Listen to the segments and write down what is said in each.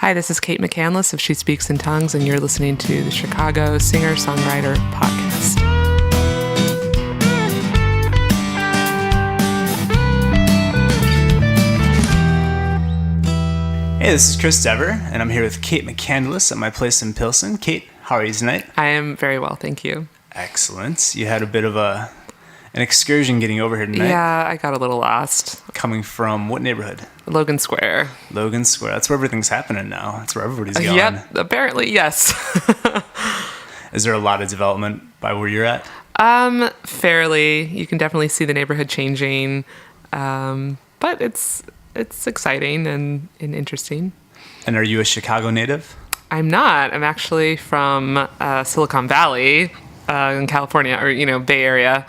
Hi, this is Kate McCandless of She Speaks in Tongues, and you're listening to the Chicago Singer-Songwriter Podcast. Hey, this is Chris Dever, and I'm here with Kate McCandless at my place in Pilsen. Kate, how are you tonight? I am very well, thank you. Excellent. You had a bit of an excursion getting over here tonight. Yeah, I got a little lost. Coming from what neighborhood? Logan Square. Logan Square. That's where everything's happening now. That's where everybody's going. Yep, apparently, yes. Is there a lot of development by where you're at? Fairly. You can definitely see the neighborhood changing, but it's exciting and interesting. And are you a Chicago native? I'm not. I'm actually from Silicon Valley in California, or, Bay Area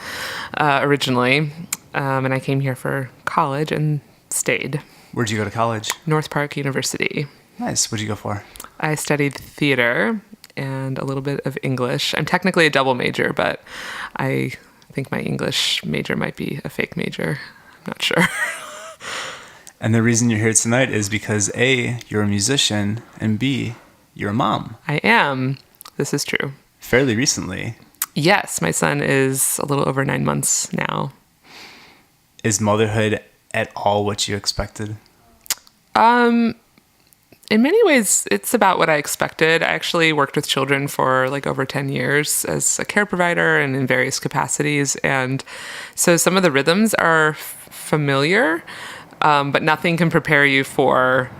originally. And I came here for college and stayed. Where'd you go to college? North Park University. Nice. What'd you go for? I studied theater and a little bit of English. I'm technically a double major, but I think my English major might be a fake major. I'm not sure. And the reason you're here tonight is because A, you're a musician, and B, you're a mom. I am. This is true. Fairly recently. Yes, my son is a little over 9 months now. Is motherhood at all what you expected? In many ways, it's about what I expected. I actually worked with children for over 10 years as a care provider and in various capacities. And so some of the rhythms are familiar, but nothing can prepare you for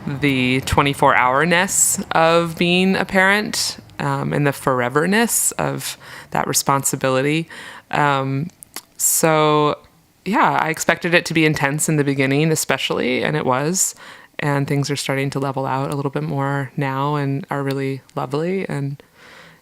the 24-hour-ness of being a parent and the foreverness of that responsibility. So, yeah, I expected it to be intense in the beginning, especially, and it was. And things are starting to level out a little bit more now and are really lovely and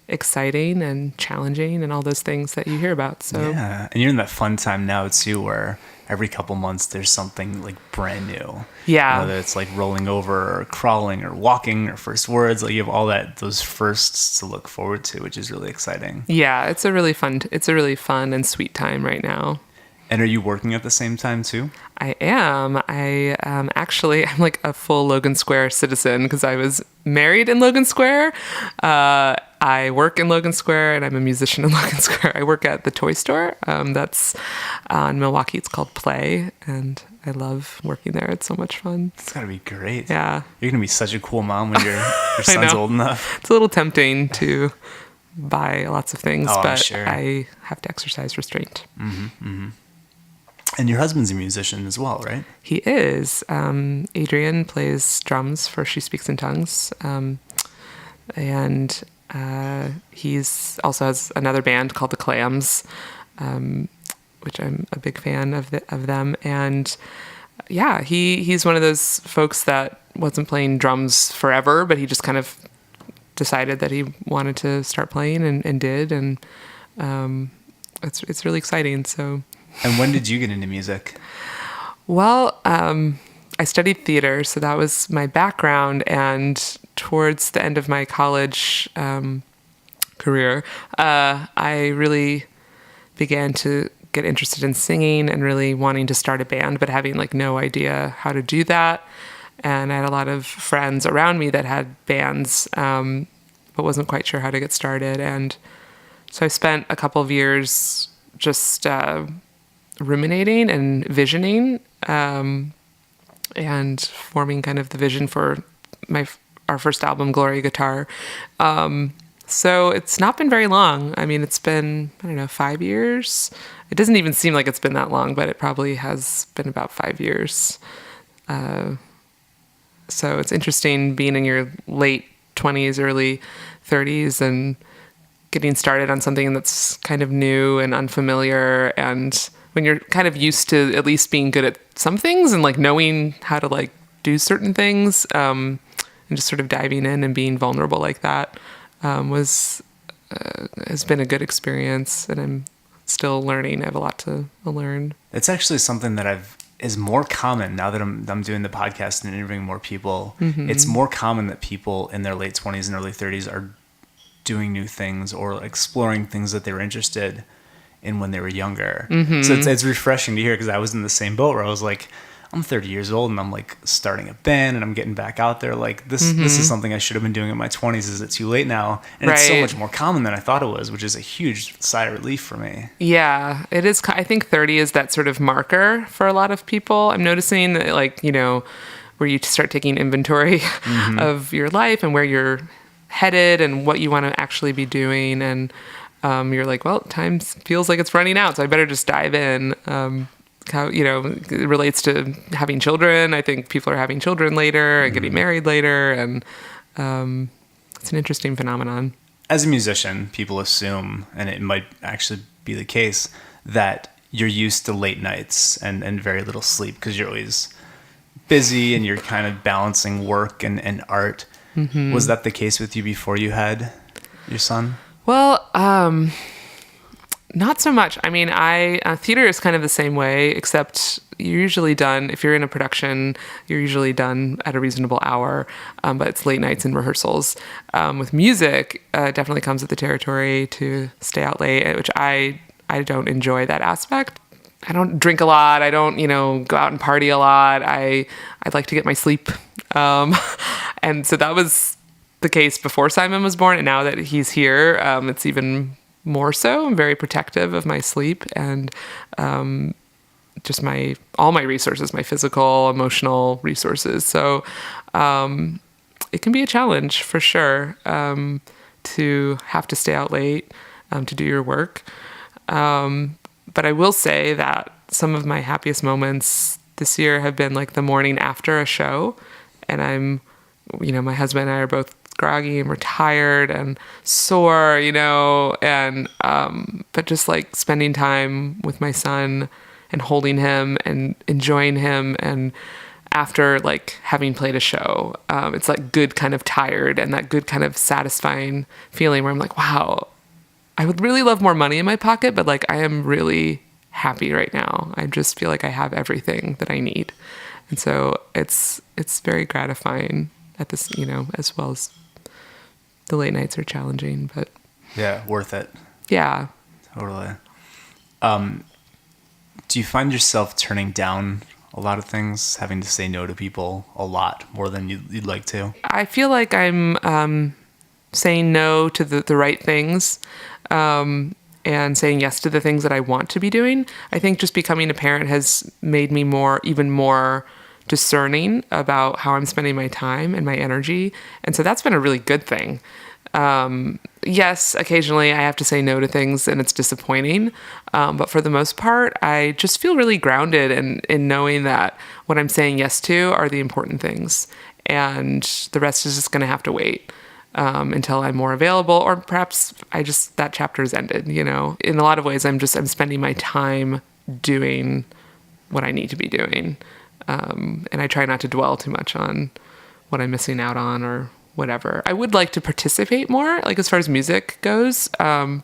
exciting and challenging and all those things that you hear about. So yeah, and you're in that fun time now too, where every couple months there's something brand new. Yeah, whether it's rolling over or crawling or walking or first words, you have all those firsts to look forward to, which is really exciting. Yeah, it's a really fun and sweet time right now. And are you working at the same time too? I am. I'm a full Logan Square citizen because I was married in Logan Square. I work in Logan Square and I'm a musician in Logan Square. I work at the toy store. That's in Milwaukee. It's called Play, and I love working there. It's so much fun. It's gotta be great. Yeah. You're gonna be such a cool mom when your son's old enough. It's a little tempting to buy lots of things, but sure. I have to exercise restraint. Mm-hmm, mm-hmm. And your husband's a musician as well, right? He is. Adrian plays drums for She Speaks in Tongues. And he's also has another band called The Clams, which I'm a big fan of them. And yeah, he's one of those folks that wasn't playing drums forever, but he just kind of decided that he wanted to start playing and did. And it's really exciting. So. And when did you get into music? Well, I studied theater, so that was my background. And towards the end of my college career, I really began to get interested in singing and really wanting to start a band, but having no idea how to do that. And I had a lot of friends around me that had bands, but wasn't quite sure how to get started. And so I spent a couple of years just ruminating and visioning and forming kind of the vision for our first album, Glory Guitar. So it's not been very long. I mean, it's been, 5 years. It doesn't even seem like it's been that long, but it probably has been about 5 years. So it's interesting being in your late 20s, early 30s and getting started on something that's kind of new and unfamiliar, and when you're kind of used to at least being good at some things and knowing how to do certain things, and just sort of diving in and being vulnerable like that has been a good experience, and I'm still learning. I have a lot to learn. It's actually something that is more common now that I'm doing the podcast and interviewing more people. Mm-hmm. It's more common that people in their late 20s and early 30s are doing new things or exploring things that they were interested in when they were younger. Mm-hmm. So it's refreshing to hear, because I was in the same boat where I was like, I'm 30 years old and I'm like starting a band and I'm getting back out there. Like this is something I should have been doing in my 20s. Is it too late now? And it's so much more common than I thought it was, which is a huge sigh of relief for me. Yeah, it is. I think 30 is that sort of marker for a lot of people. I'm noticing that, like, you know, where you start taking inventory of your life and where you're headed and what you want to actually be doing. And you're like, well, time feels like it's running out, so I better just dive in. How, you know, it relates to having children. I think people are having children later and getting married later. And it's an interesting phenomenon. As a musician, people assume, and it might actually be the case, that you're used to late nights and very little sleep because you're always busy and you're kind of balancing work and art. Was that the case with you before you had your son? Well, not so much. I mean, theater is kind of the same way, except you're usually done, if you're in a production, you're usually done at a reasonable hour, but it's late nights and rehearsals. With music, it definitely comes with the territory to stay out late, which I don't enjoy that aspect. I don't drink a lot. I don't, you know, go out and party a lot. I'd like to get my sleep. And so that was the case before Simon was born. And now that he's here, it's even more so. I'm very protective of my sleep and just all my resources, my physical, emotional resources. So it can be a challenge for sure to have to stay out late to do your work. But I will say that some of my happiest moments this year have been like the morning after a show, and my husband and I are both groggy and we're tired and sore, you know, and but just like spending time with my son and holding him and enjoying him, and after like having played a show, it's like good kind of tired and that good kind of satisfying feeling where I'm like, wow, I would really love more money in my pocket, but like I am really happy right now. I just feel like I have everything that I need. And so it's very gratifying at this, you know, as well as the late nights are challenging, but yeah, worth it. Yeah. Totally. Do you find yourself turning down a lot of things, having to say no to people a lot more than you'd like to? I feel like I'm saying no to the right things, and saying yes to the things that I want to be doing. I think just becoming a parent has made me even more discerning about how I'm spending my time and my energy. And so that's been a really good thing. Yes, occasionally I have to say no to things and it's disappointing. But for the most part, I just feel really grounded in knowing that what I'm saying yes to are the important things. And the rest is just going to have to wait until I'm more available, or perhaps that chapter is ended, you know. In a lot of ways, I'm spending my time doing what I need to be doing. And I try not to dwell too much on what I'm missing out on or whatever. I would like to participate more, like as far as music goes. You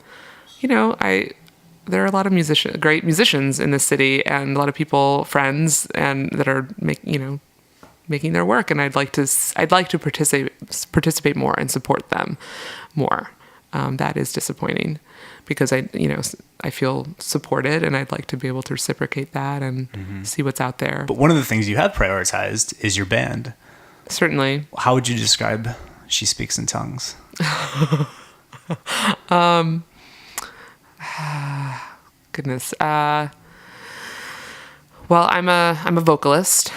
know, there are a lot of great musicians in this city, and a lot of people, friends, and that are making their work, and I'd like to participate more and support them more. That is disappointing because I feel supported, and I'd like to be able to reciprocate that and see what's out there. But one of the things you have prioritized is your band. Certainly. How would you describe She Speaks in Tongues? Goodness. Well, I'm a vocalist,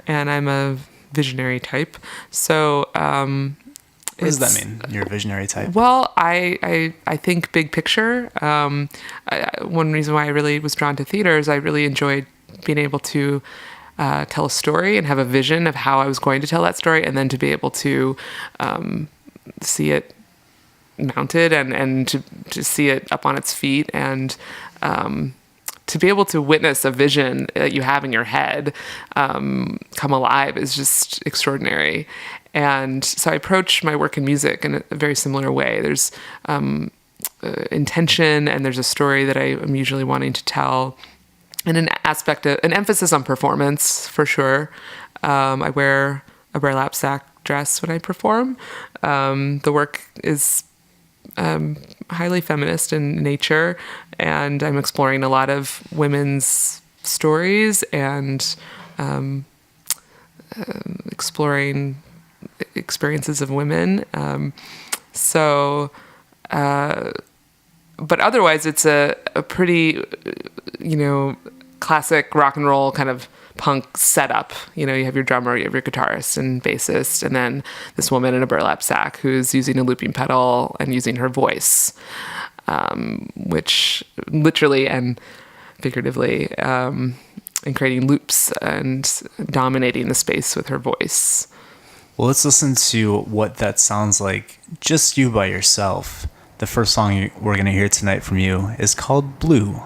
and I'm a visionary type. So, what does that mean? You're a visionary type? Well, I think big picture. One reason why I really was drawn to theater is I really enjoyed being able to tell a story and have a vision of how I was going to tell that story, and then to be able to see it mounted and to see it up on its feet, and to be able to witness a vision that you have in your head come alive is just extraordinary. And so I approach my work in music in a very similar way. There's intention, and there's a story that I am usually wanting to tell, and an emphasis on performance for sure. I wear a burlap sack dress when I perform. The work is highly feminist in nature, and I'm exploring a lot of women's stories and exploring experiences of women. But otherwise, it's a pretty, classic rock and roll kind of punk setup. You have your drummer, you have your guitarist and bassist, and then this woman in a burlap sack who's using a looping pedal and using her voice, which literally and figuratively, and creating loops and dominating the space with her voice. Well, let's listen to what that sounds like, just you by yourself. The first song we're going to hear tonight from you is called Blue.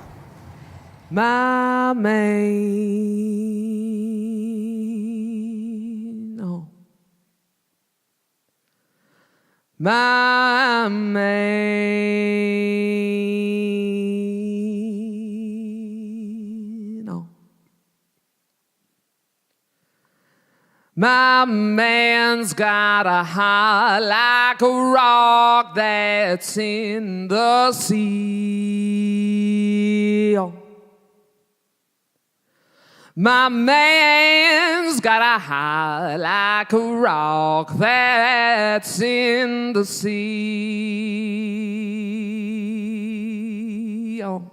My main, oh. My main, oh. My man's got a heart like a rock that's in the sea. Oh. My man's got a heart like a rock that's in the sea. Oh.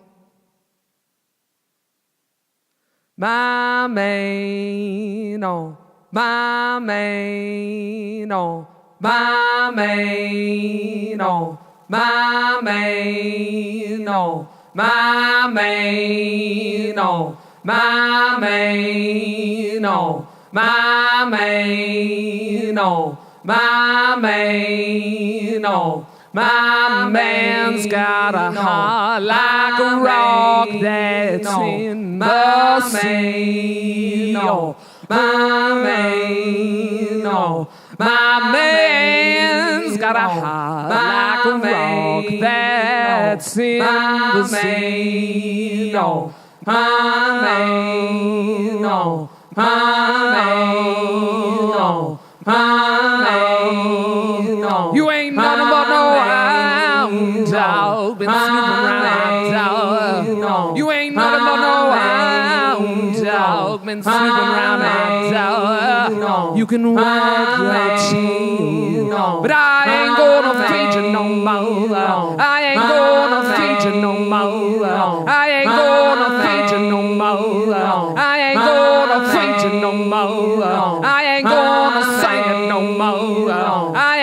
My man, oh. My man, oh, my man, oh, my man, oh, my man, oh, my man, oh, my man, oh, my man, oh, my man's got a heart like a rock that's in the sea. Oh. My man, oh, my man's got a heart like a rock that's in the sea. Oh, my man, oh, my man, oh, my man, oh. You ain't nothing but no hound dog, been snooping around dog. You ain't nothing but no hound dog, been snooping around dog. You can wag your chain, but I ain't gonna feed you no more. I ain't gonna feed you no more. I ain't gonna feed you no more. I ain't gonna feed you no more. I ain't gonna sing it no more. I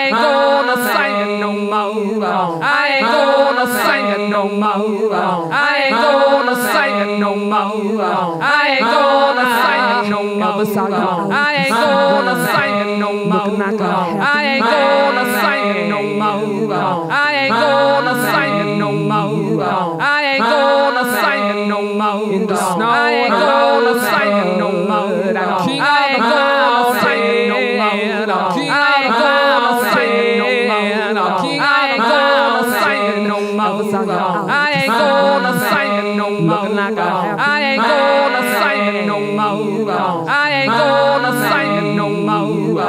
ain't gonna sing it no more. I ain't gonna sing it no more. I ain't gonna sing it no more. I ain't gonna sing it no more. I ain't gonna sing it no more. I ain't gonna sing it no more. I ain't gonna sing it no more. I ain't gonna sing it no more. In the snow, I ain't gonna sing it no more. I ain't gonna sing it no more. I ain't gonna sing it no more. I ain't gonna sing it no more. I ain't gonna sing it no more. I ain't gonna sing it no more. I ain't gonna sing it no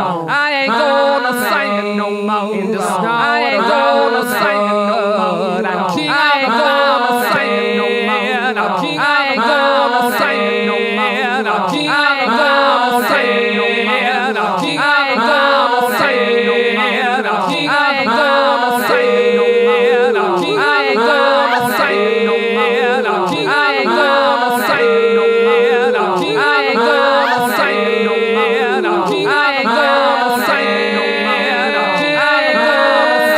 more. I ain't gonna sing it no more. In the snow, I ain't gonna sing it no more. I ain't gonna sing it no more. I ain't gonna sing it no more. I ain't gonna sing it no more. I ain't gonna sing it no more. I ain't gonna sing it no more. I ain't gonna sing it no more. I ain't gonna sing it no more. I ain't gonna sing it no more. I ain't gonna sing it no more. I ain't gonna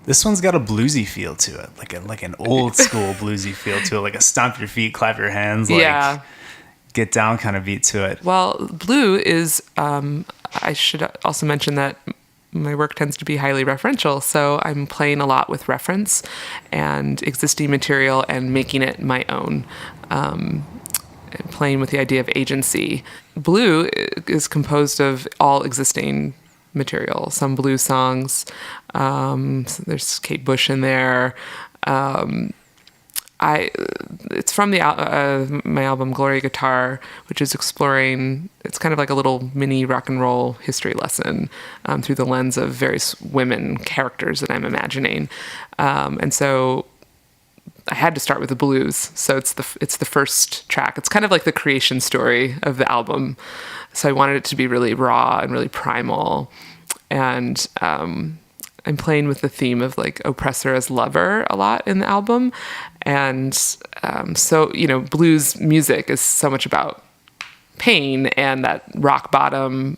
This one's got a bluesy feel to it, like an old school bluesy feel to it, like a stomp your feet, clap your hands, like get down kind of beat to it. Well, blue is, I should also mention that my work tends to be highly referential, so I'm playing a lot with reference and existing material and making it my own, playing with the idea of agency. Blue is composed of all existing material, some blues songs. So there's Kate Bush in there. It's from my album Gloria Guitar, which is exploring. It's kind of like a little mini rock and roll history lesson through the lens of various women characters that I'm imagining, and so I had to start with the blues. So it's the first track. It's kind of like the creation story of the album. So I wanted it to be really raw and really primal, and I'm playing with the theme of like oppressor as lover a lot in the album. And so, blues music is so much about pain and that rock bottom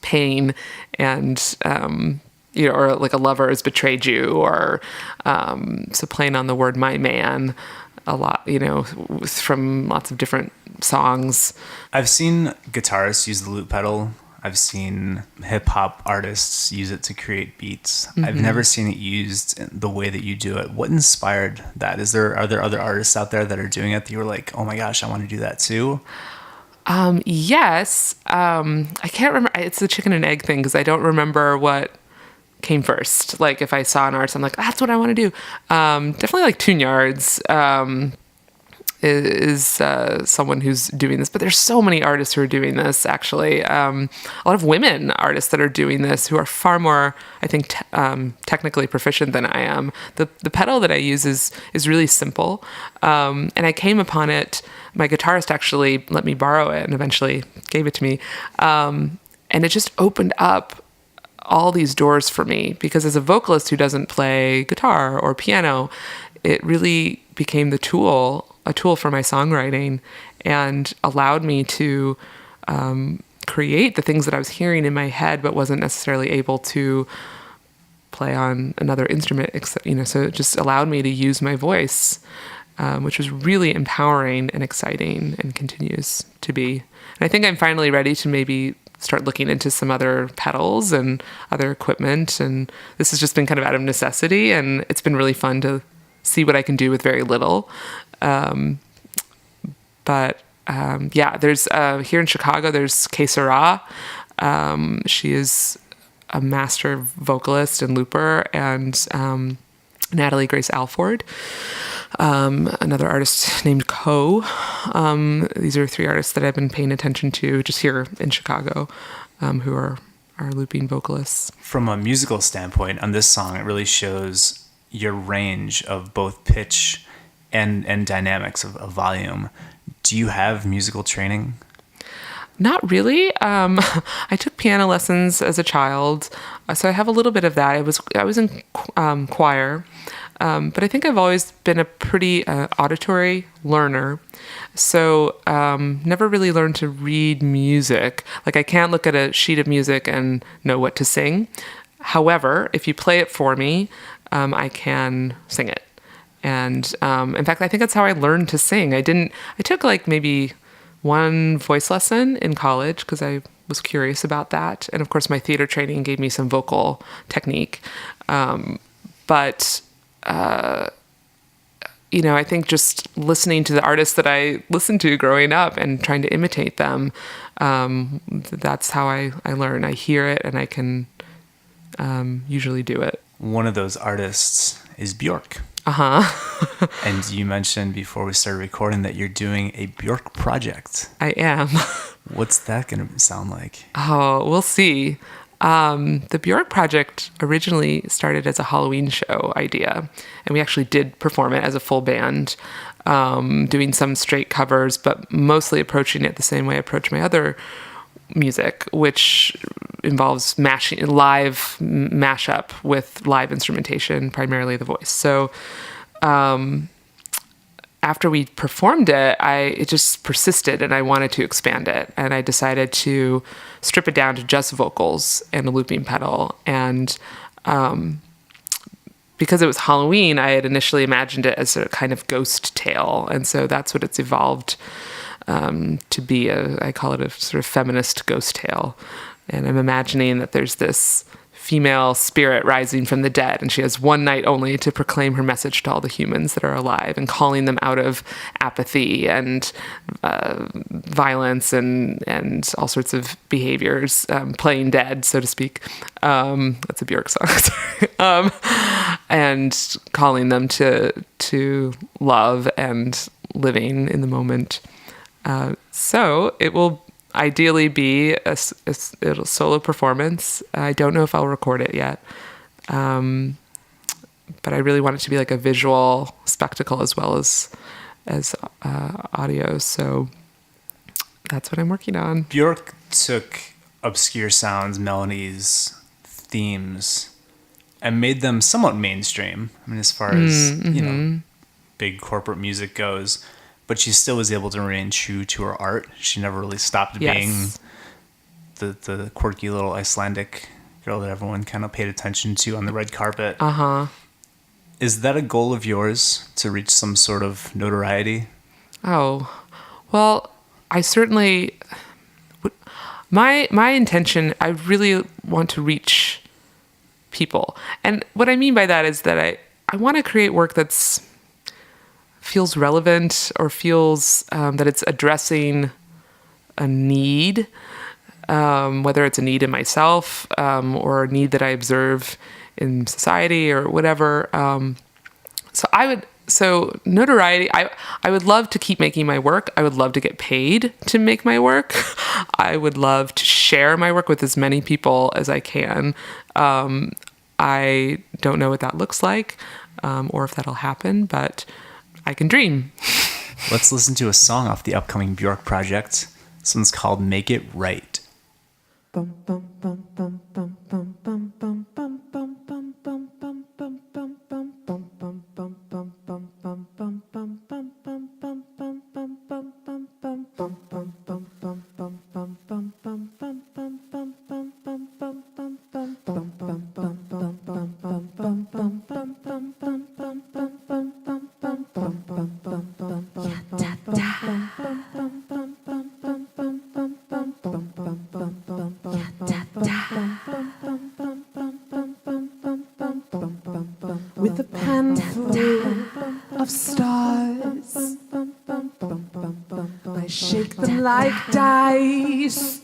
pain, and, or like a lover has betrayed you, or so playing on the word my man a lot, from lots of different songs. I've seen guitarists use the loop pedal. I've seen hip-hop artists use it to create beats. Mm-hmm. I've never seen it used the way that you do it. What inspired that? Are there other artists out there that are doing it that you were like, oh my gosh, I want to do that too? Yes. I can't remember. It's the chicken and egg thing, because I don't remember what came first. Like if I saw an artist, I'm like, that's what I want to do. Definitely like Tune Yards is someone who's doing this, but there's so many artists who are doing this, actually. A lot of women artists that are doing this who are far more, I think, technically proficient than I am. The pedal that I use is really simple, and I came upon it. My guitarist actually let me borrow it and eventually gave it to me, and it just opened up all these doors for me, because as a vocalist who doesn't play guitar or piano, it really became a tool for my songwriting, and allowed me to create the things that I was hearing in my head but wasn't necessarily able to play on another instrument, except, so it just allowed me to use my voice, which was really empowering and exciting, and continues to be. And I think I'm finally ready to maybe start looking into some other pedals and other equipment, and this has just been kind of out of necessity, and it's been really fun to see what I can do with very little. There's here in Chicago, there's Que Sera. She is a master vocalist and looper, and Natalie Grace Alford, another artist named Co. These are three artists that I've been paying attention to just here in Chicago, who are looping vocalists. From a musical standpoint, on this song, it really shows your range of both pitch and dynamics of volume. Do you have musical training? Not really. I took piano lessons as a child, so I have a little bit of that. I was in choir, but I think I've always been a pretty auditory learner. So never really learned to read music. Like I can't look at a sheet of music and know what to sing. However, if you play it for me, I can sing it. And in fact, I think that's how I learned to sing. I took like maybe one voice lesson in college because I was curious about that. And of course, my theater training gave me some vocal technique. But I think just listening to the artists that I listened to growing up and trying to imitate them, that's how I learn. I hear it and I can usually do it. One of those artists is Bjork. Uh-huh. And you mentioned before we started recording that you're doing a Bjork project. I am. What's that going to sound like? Oh, we'll see. The Bjork project originally started as a Halloween show idea, and we actually did perform it as a full band, doing some straight covers, but mostly approaching it the same way I approach my other music, which involves live mashup with live instrumentation, primarily the voice. So after we performed it, it just persisted and I wanted to expand it. And I decided to strip it down to just vocals and a looping pedal. And because it was Halloween, I had initially imagined it as a kind of ghost tale. And so that's what it's evolved to be. I call it a sort of feminist ghost tale. And I'm imagining that there's this female spirit rising from the dead, and she has one night only to proclaim her message to all the humans that are alive, and calling them out of apathy and violence and all sorts of behaviors, playing dead, so to speak. That's a Bjork song. Sorry. And calling them to love and living in the moment. So it will ideally be a solo performance. I don't know if I'll record it yet. But I really want it to be like a visual spectacle as well as audio. So that's what I'm working on. Bjork took obscure sounds, melodies, themes, and made them somewhat mainstream. I mean, as far as, big corporate music goes. But she still was able to remain true to her art. She never really stopped being the quirky little Icelandic girl that everyone kind of paid attention to on the red carpet. Uh-huh. Is that a goal of yours, to reach some sort of notoriety? Oh, well, I certainly... My intention, I really want to reach people. And what I mean by that is that I want to create work that's feels relevant, or feels that it's addressing a need, whether it's a need in myself or a need that I observe in society or whatever. So notoriety, I would love to keep making my work. I would love to get paid to make my work. I would love to share my work with as many people as I can. I don't know what that looks like or if that'll happen, but I can dream. Let's listen to a song off the upcoming Bjork project. This one's called Make It Right. With a pan full of stars, I shake them like dice.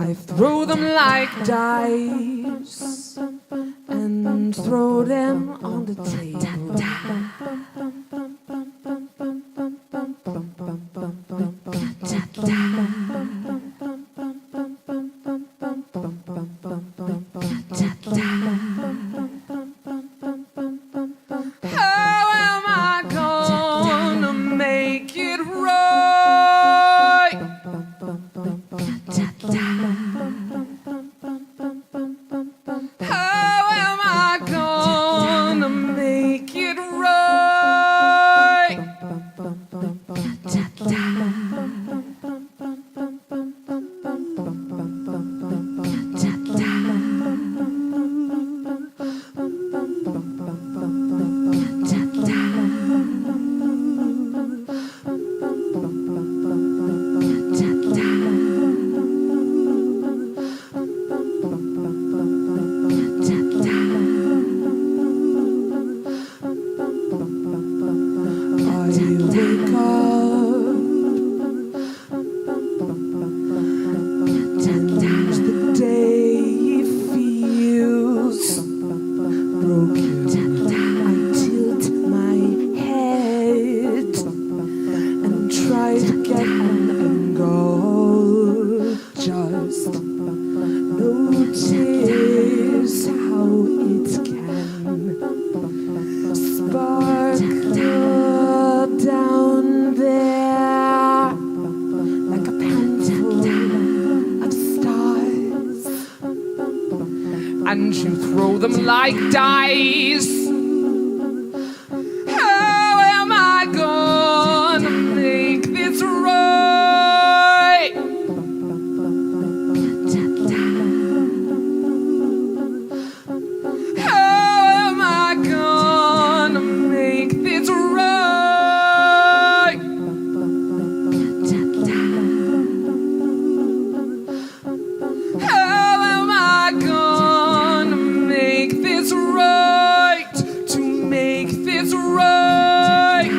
I throw them like dice and throw them on the table. How am I gonna make it right? How am I gonna make it right? And you throw them like dice this right? How am I gonna make this right? To make this right?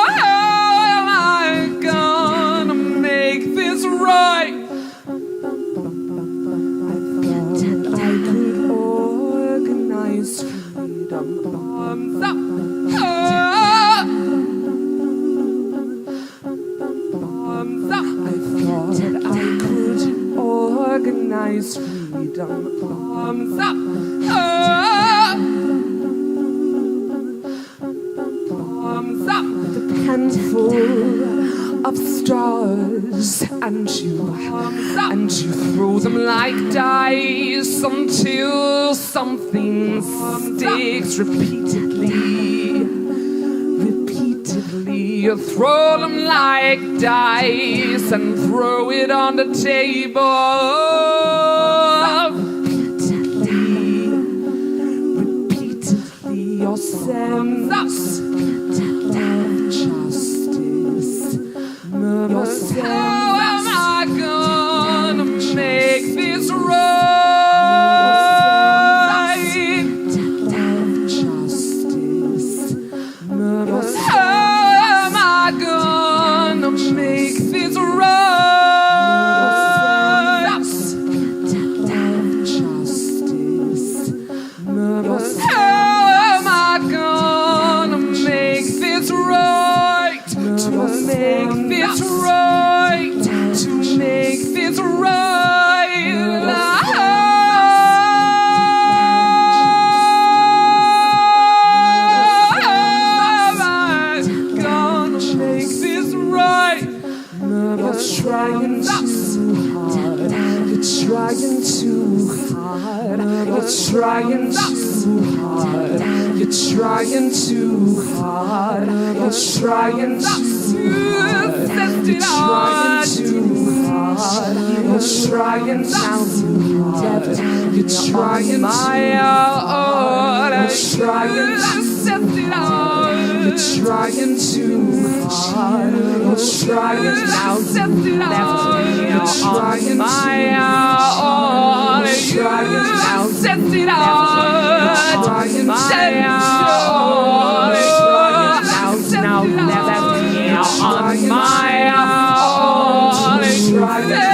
How am I gonna make this right? I could organize freedom. Thumbs up. Thumbs up. I thought I could organize freedom. Thumbs up. Thumbs up. The pen full of stars, and you throw them like dice until something sticks repeatedly. You throw them like dice and throw it on the table. Repeatedly, your sense of justice. How am I gonna make this right? Justice. How am I gonna make this right? Justice. How am I gonna make this right? To make this right? To make this right? Trying too hard. You're trying too hard. You're trying too hard. You're trying too hard. You're trying too hard. You're trying too hard. You're trying too hard. You're trying my own. You're trying too hard. You're trying too hard. You're trying now. Left me on my own. You're trying now. Set it out. Trying my own. Now left me on my own. You're trying now.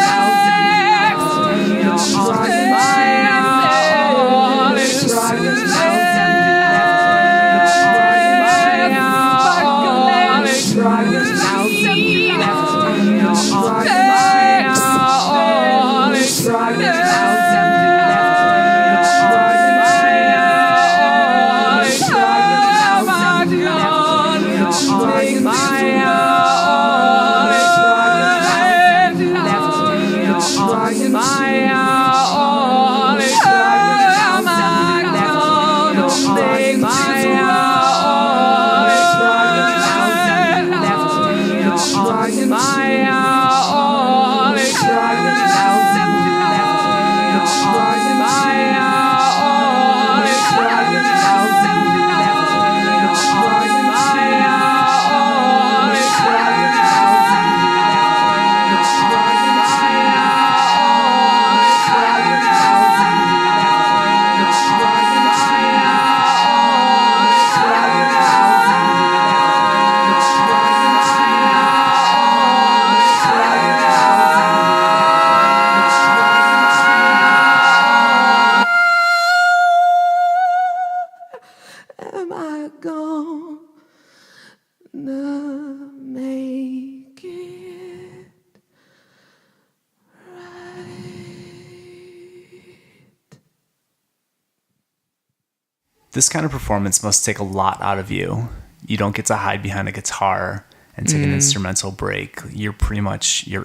This kind of performance must take a lot out of you. You don't get to hide behind a guitar and take an instrumental break. You're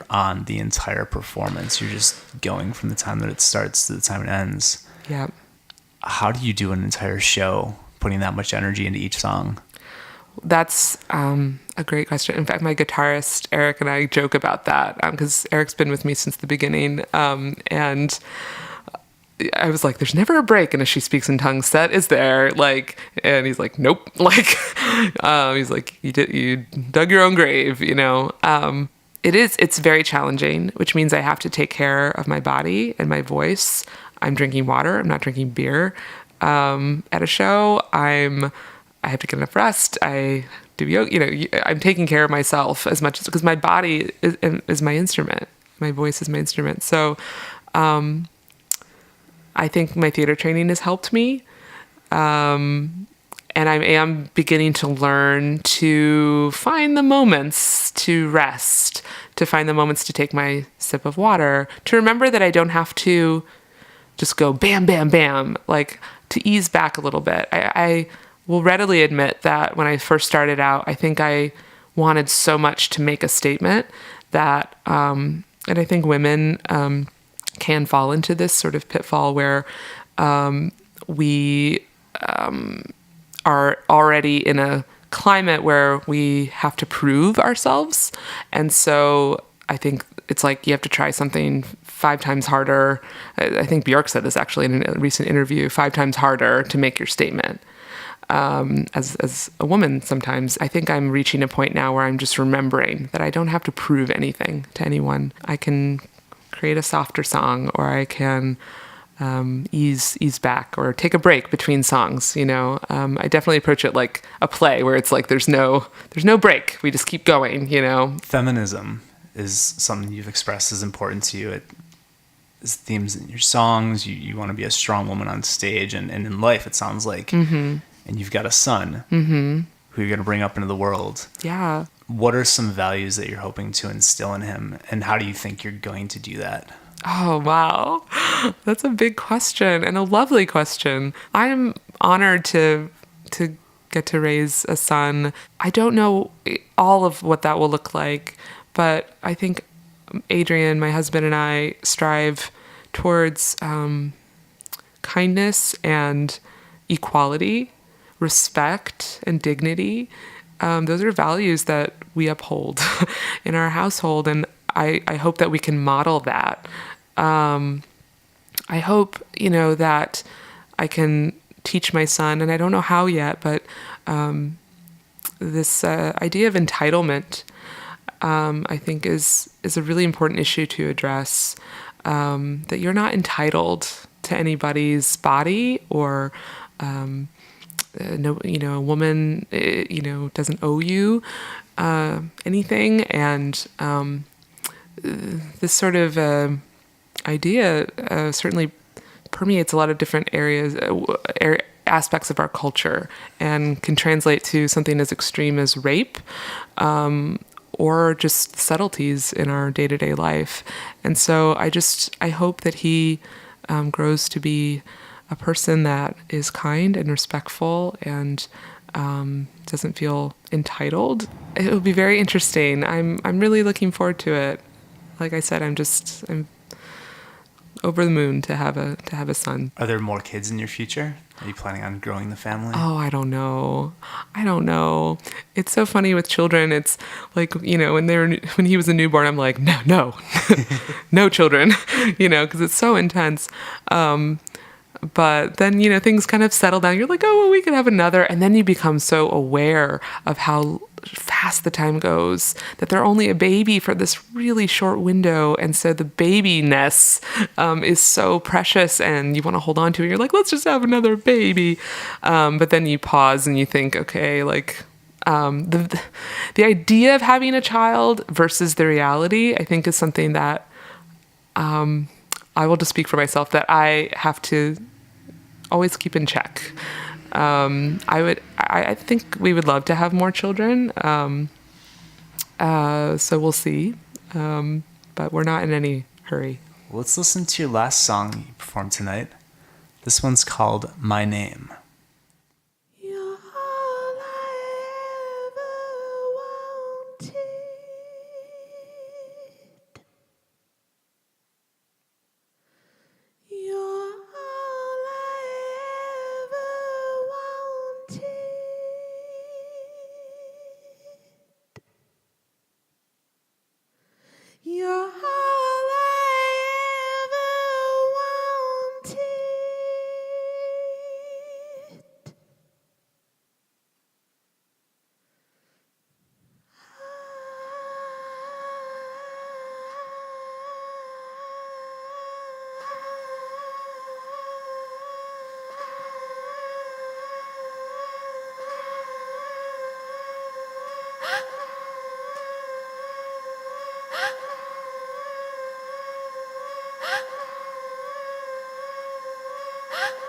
on the entire performance. You're just going from the time that it starts to the time it ends. Yeah. How do you do an entire show putting that much energy into each song? That's a great question. In fact, my guitarist, Eric, and I joke about that because Eric's been with me since the beginning. And I was like, there's never a break in a She Speaks in Tongues set, is there? Like, and he's like, nope. Like, he's like, you dug your own grave, you know? It's very challenging, which means I have to take care of my body and my voice. I'm drinking water. I'm not drinking beer. At a show, I have to get enough rest. I do yoga, you know, I'm taking care of myself as much as, because my body is my instrument. My voice is my instrument. So, I think my theater training has helped me. And I am beginning to learn to find the moments to rest, to find the moments to take my sip of water, to remember that I don't have to just go bam, bam, bam, like to ease back a little bit. I will readily admit that when I first started out, I think I wanted so much to make a statement that, and I think women can fall into this sort of pitfall where we are already in a climate where we have to prove ourselves. And so I think it's like you have to try something 5 times harder. I think Bjork said this actually in a recent interview, 5 times harder to make your statement. As a woman, sometimes I think I'm reaching a point now where I'm just remembering that I don't have to prove anything to anyone. I can create a softer song, or I can ease back or take a break between songs. You know, I definitely approach it like a play where it's like there's no break. We just keep going. You know, feminism is something you've expressed as important to you. It is themes in your songs. You want to be a strong woman on stage and in life. It sounds like, and you've got a son who you're going to bring up into the world. Yeah. What are some values that you're hoping to instill in him, and how do you think you're going to do that? Oh, wow. That's a big question and a lovely question. I'm honored to get to raise a son. I don't know all of what that will look like, but I think Adrian, my husband, and I strive towards kindness and equality, respect and dignity. Those are values that we uphold in our household, and I hope that we can model that. I hope, you know, that I can teach my son, and I don't know how yet, but this idea of entitlement, I think is a really important issue to address. That you're not entitled to anybody's body, or no, you know, a woman, you know, doesn't owe you anything, and this sort of idea certainly permeates a lot of different areas, aspects of our culture, and can translate to something as extreme as rape, or just subtleties in our day-to-day life. And so I hope that he grows to be a person that is kind and respectful and doesn't feel entitled. It will be very interesting. I'm really looking forward to it. Like I said, I'm over the moon to have a son. Are there more kids in your future? Are you planning on growing the family? Oh, I don't know. It's so funny with children. It's like, you know, when he was a newborn, I'm like, no, no children, you know, because it's so intense. But then, you know, things kind of settle down. You're like, oh, well, we could have another. And then you become so aware of how fast the time goes, that they're only a baby for this really short window. And so the babyness is so precious, and you want to hold on to it. You're like, let's just have another baby. But then you pause and you think, okay, like the idea of having a child versus the reality, I think, is something that I will just speak for myself, that I have to always keep in check. I think we would love to have more children. So we'll see. But we're not in any hurry. Well, let's listen to your last song you performed tonight. This one's called My Name. You're all I ever wanted. You're all I ever wanted.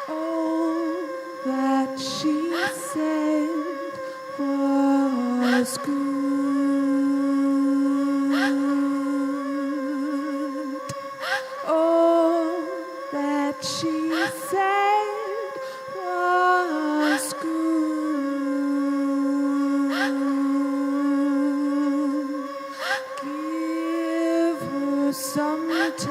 All that she said was good. All that she said was good. Give her some time.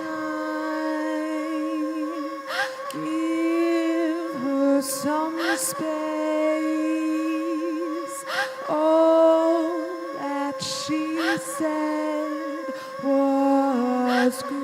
Give her some space. All that she said was good.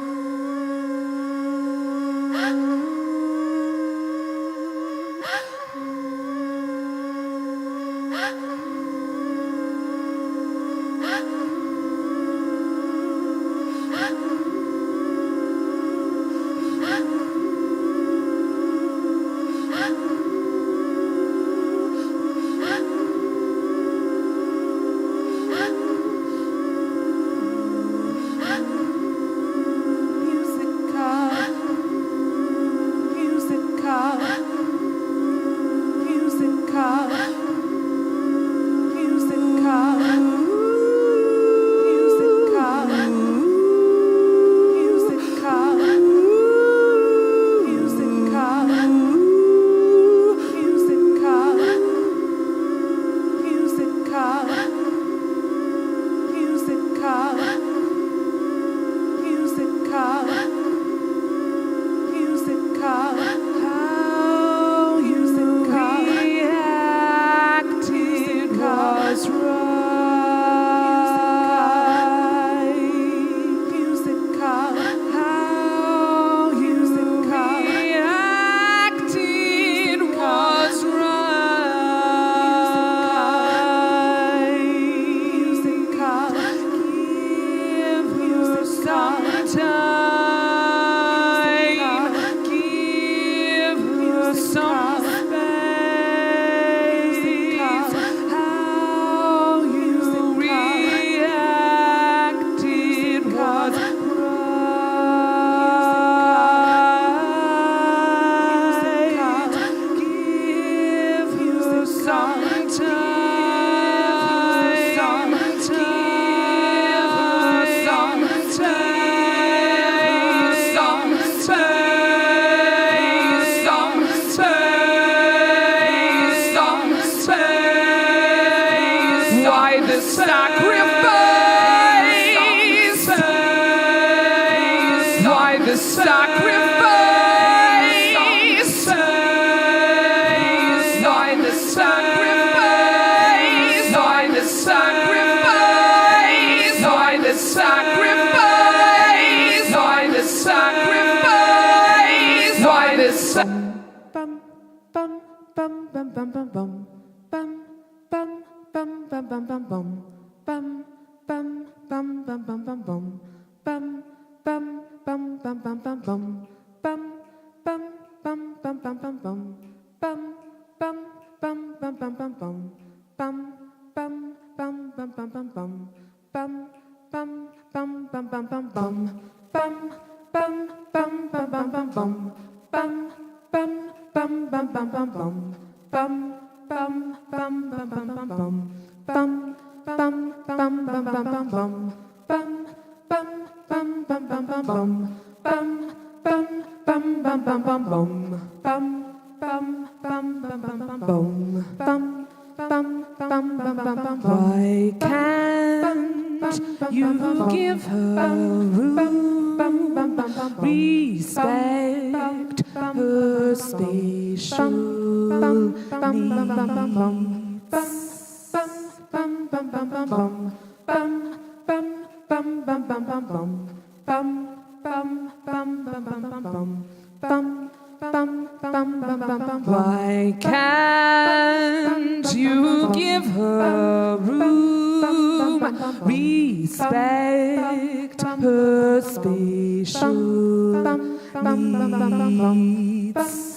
Why can't you give her room, respect her spatial Why can't you give her room, respect her spatial needs?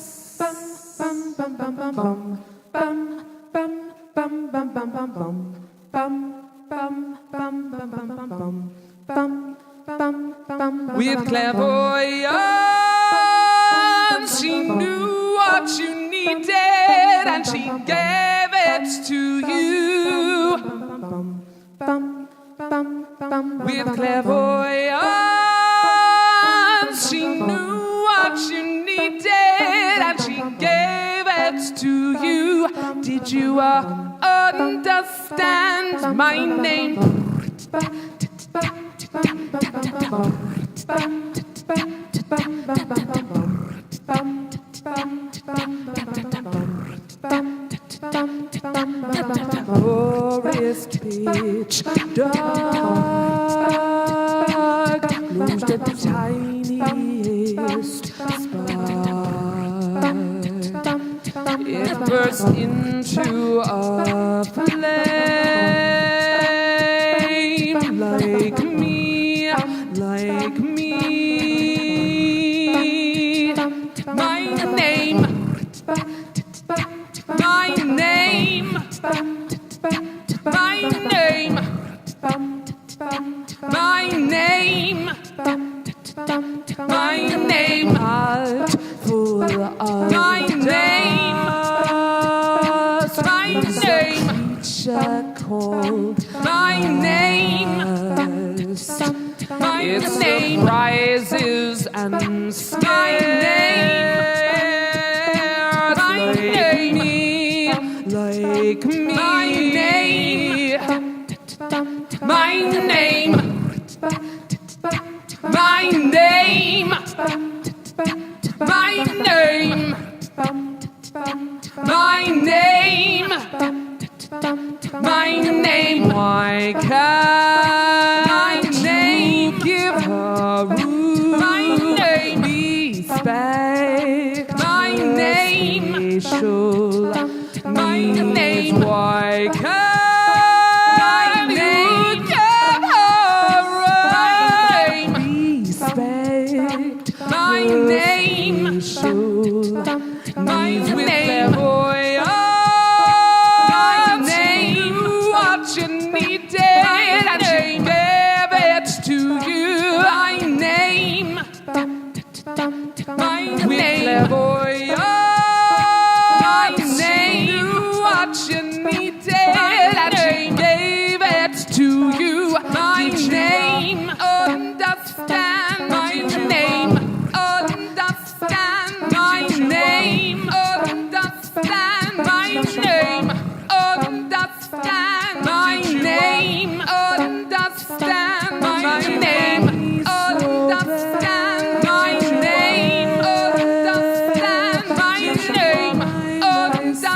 With clairvoyance, she knew gave it to you with clairvoyance. She knew what you needed and she gave it to you. Did you understand my name? Forest pitch dark, glows the tiniest spark. It burst into a flame, like me, like me. My name, my name, my name, my name, my name, heart full of my name, my name, called my name, my name, rises and scares. Like me, my name, my name, my name, my name, my name, my name. Why can't you give her room? My name, respect, my name, my name. Why can't you give her respect? My name, my name. My name, what you needed and she gave it to you. My name, my name. You needed and she gave it to you. My name, understand my name, understand my name, understand my name, understand my name, understand my name, understand my name, understand my name, understand.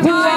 Why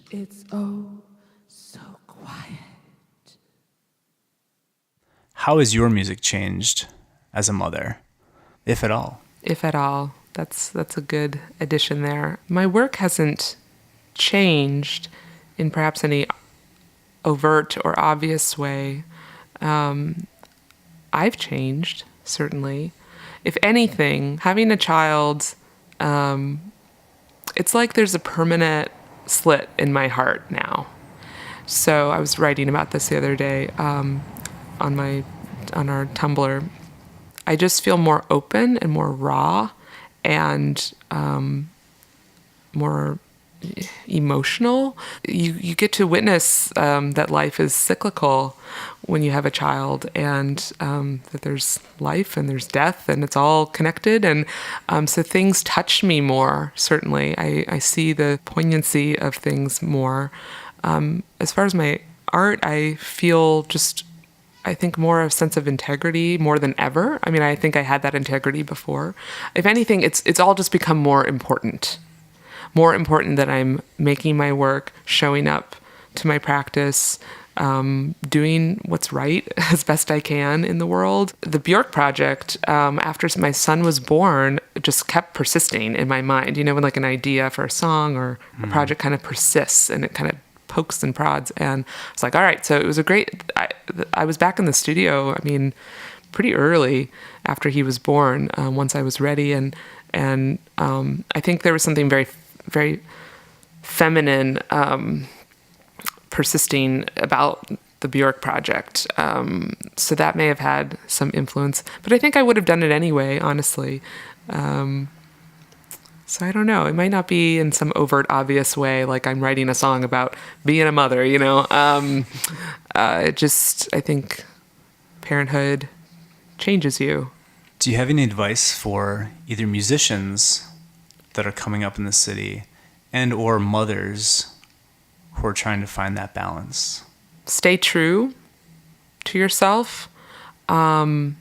It's oh so quiet. How has your music changed as a mother, if at all? If at all. That's a good addition there. My work hasn't changed in perhaps any overt or obvious way. I've changed, certainly. If anything, having a child, it's like there's a permanent slit in my heart now. So I was writing about this the other day on our Tumblr. I just feel more open and more raw and more emotional. You get to witness that life is cyclical when you have a child, and that there's life and there's death and it's all connected. And so things touch me more, certainly. I see the poignancy of things more. As far as my art, I feel I think more of a sense of integrity more than ever. I mean, I think I had that integrity before. If anything, it's all just become more important that I'm making my work, showing up to my practice, doing what's right as best I can in the world. The Bjork project, after my son was born, just kept persisting in my mind. You know, when like an idea for a song or a project kind of persists and it kind of pokes and prods. And I was like, all right, so it was I was back in the studio, I mean, pretty early after he was born, once I was ready. And I think there was something very, very feminine, persisting about the Bjork project. So that may have had some influence, but I think I would have done it anyway, honestly. So I don't know. It might not be in some overt, obvious way, like I'm writing a song about being a mother, you know. I think parenthood changes you. Do you have any advice for either musicians that are coming up in the city and or mothers who are trying to find that balance? Stay true to yourself. Your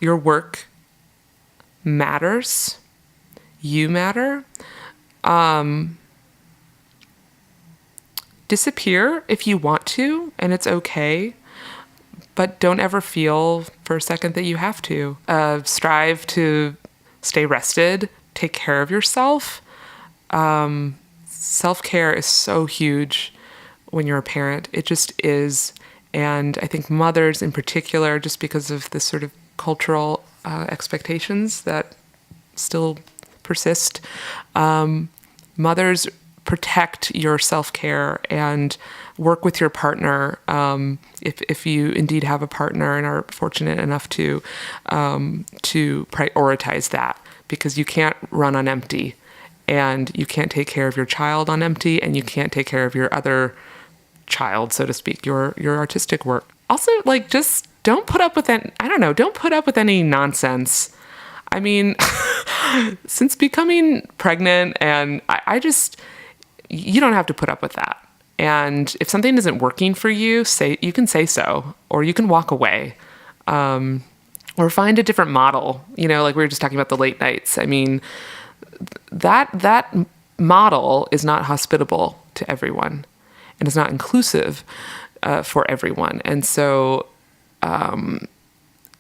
work matters. You matter. Disappear if you want to, and it's okay. But don't ever feel for a second that you have to. Strive to stay rested. Take care of yourself. Self-care is so huge when you're a parent. It just is. And I think mothers in particular, just because of the sort of cultural expectations that still persist, mothers, protect your self-care and work with your partner, if you indeed have a partner and are fortunate enough to prioritize that, because you can't run on empty, and you can't take care of your child on empty, and you can't take care of your other child, so to speak, your artistic work. Also, like, just don't put up with don't put up with any nonsense. I mean, since becoming pregnant, and you don't have to put up with that. And if something isn't working for you, you can say so, or you can walk away, or find a different model. You know, like we were just talking about the late nights. I mean, that model is not hospitable to everyone, and it's not inclusive for everyone. And so,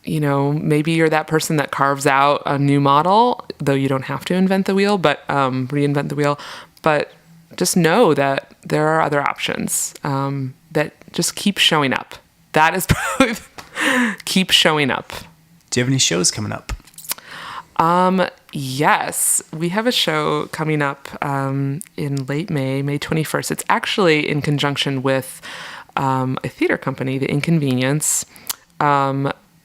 you know, maybe you're that person that carves out a new model, though you don't have to invent the wheel, but reinvent the wheel. But just know that there are other options, that just keep showing up. That is probably keep showing up. Do you have any shows coming up? Yes, we have a show coming up in late May 21st. It's actually in conjunction with a theater company, The Inconvenience.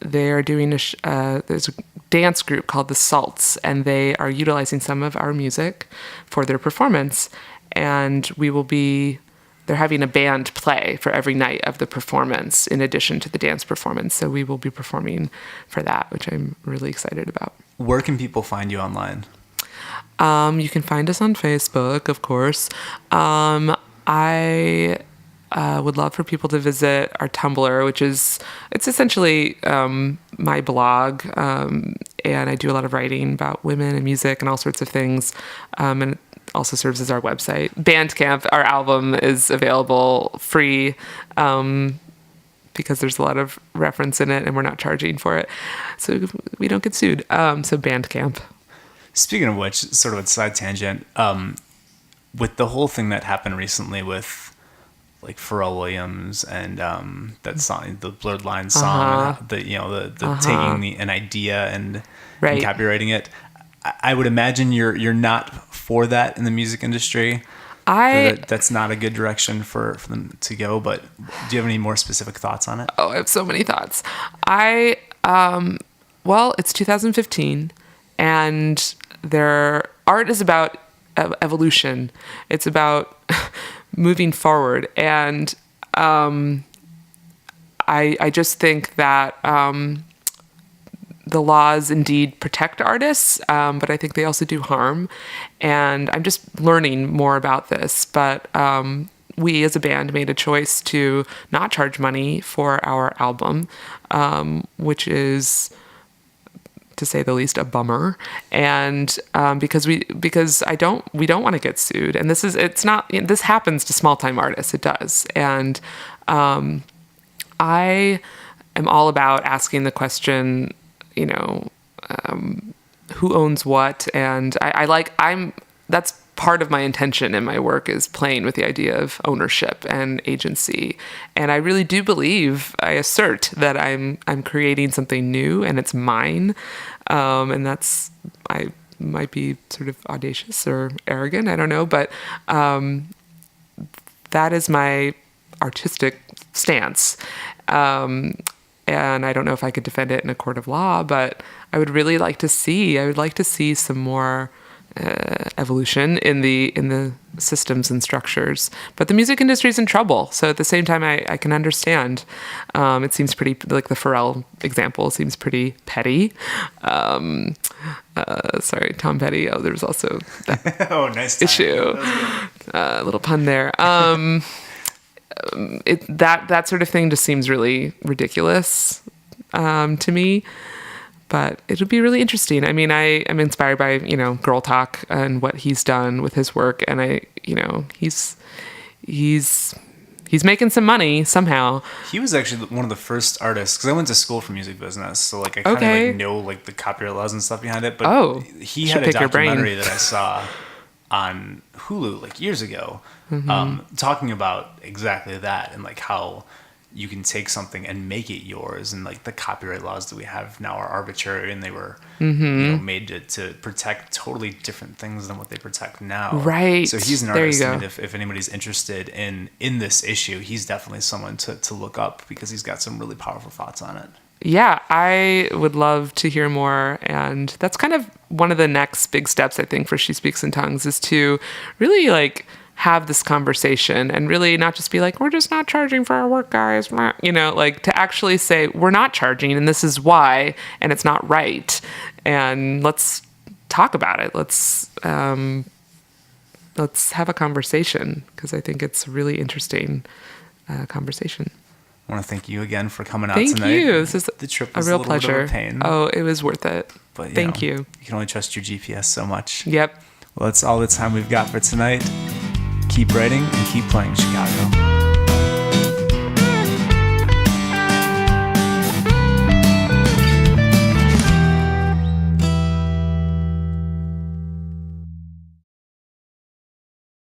They're doing there's a dance group called The Salts, and they are utilizing some of our music for their performance. And they're having a band play for every night of the performance in addition to the dance performance. So we will be performing for that, which I'm really excited about. Where can people find you online? You can find us on Facebook, of course. I would love for people to visit our Tumblr, it's essentially my blog, and I do a lot of writing about women and music and all sorts of things. And also serves as our website. Bandcamp, our album is available free because there's a lot of reference in it and we're not charging for it. So we don't get sued. So Bandcamp. Speaking of which, sort of a side tangent, with the whole thing that happened recently with like Pharrell Williams and that song, the Blurred Lines song, the taking an idea and copywriting it. I would imagine you're not for that in the music industry. That's not a good direction for them to go. But do you have any more specific thoughts on it? Oh, I have so many thoughts. Well, it's 2015, and their art is about evolution. It's about moving forward, and I just think that the laws indeed protect artists, but I think they also do harm. And I'm just learning more about this. But we as a band made a choice to not charge money for our album, which is, to say the least, a bummer. And because we don't want to get sued. And this happens to small time artists. It does. And I am all about asking the question, who owns what? And that's part of my intention in my work, is playing with the idea of ownership and agency. And I really do believe, I assert that I'm creating something new and it's mine. And I might be sort of audacious or arrogant, I don't know, but that is my artistic stance. And I don't know if I could defend it in a court of law, but I would like to see some more evolution in the systems and structures. But the music industry is in trouble. So at the same time, I can understand. It seems pretty, like the Pharrell example, seems pretty petty. Sorry, Tom Petty. Oh, there was also that nice issue. A little pun there. That sort of thing just seems really ridiculous to me, but it would be really interesting. I mean, I am inspired by Girl Talk and what he's done with his work, and he's making some money somehow. He was actually one of the first artists, because I went to school for music business, so I kind of know the copyright laws and stuff behind it. But he had a documentary that I saw on Hulu years ago, talking about exactly that, and how you can take something and make it yours, and the copyright laws that we have now are arbitrary, and they were made to protect totally different things than what they protect now. Right. So he's an artist, and if anybody's interested in this issue, he's definitely someone to look up, because he's got some really powerful thoughts on it. Yeah, I would love to hear more. And that's kind of one of the next big steps, I think, for She Speaks in Tongues, is to really have this conversation and really not just be we're just not charging for our work, guys. To actually say, we're not charging and this is why, and it's not right. And let's talk about it. Let's have a conversation, because I think it's a really interesting conversation. I want to thank you again for coming out tonight. Thank you. This is the trip was a real a little pleasure. bit of a pain. Oh, it was worth it. But thank you. You can only trust your GPS so much. Yep. Well, that's all the time we've got for tonight. Keep writing and keep playing, Chicago.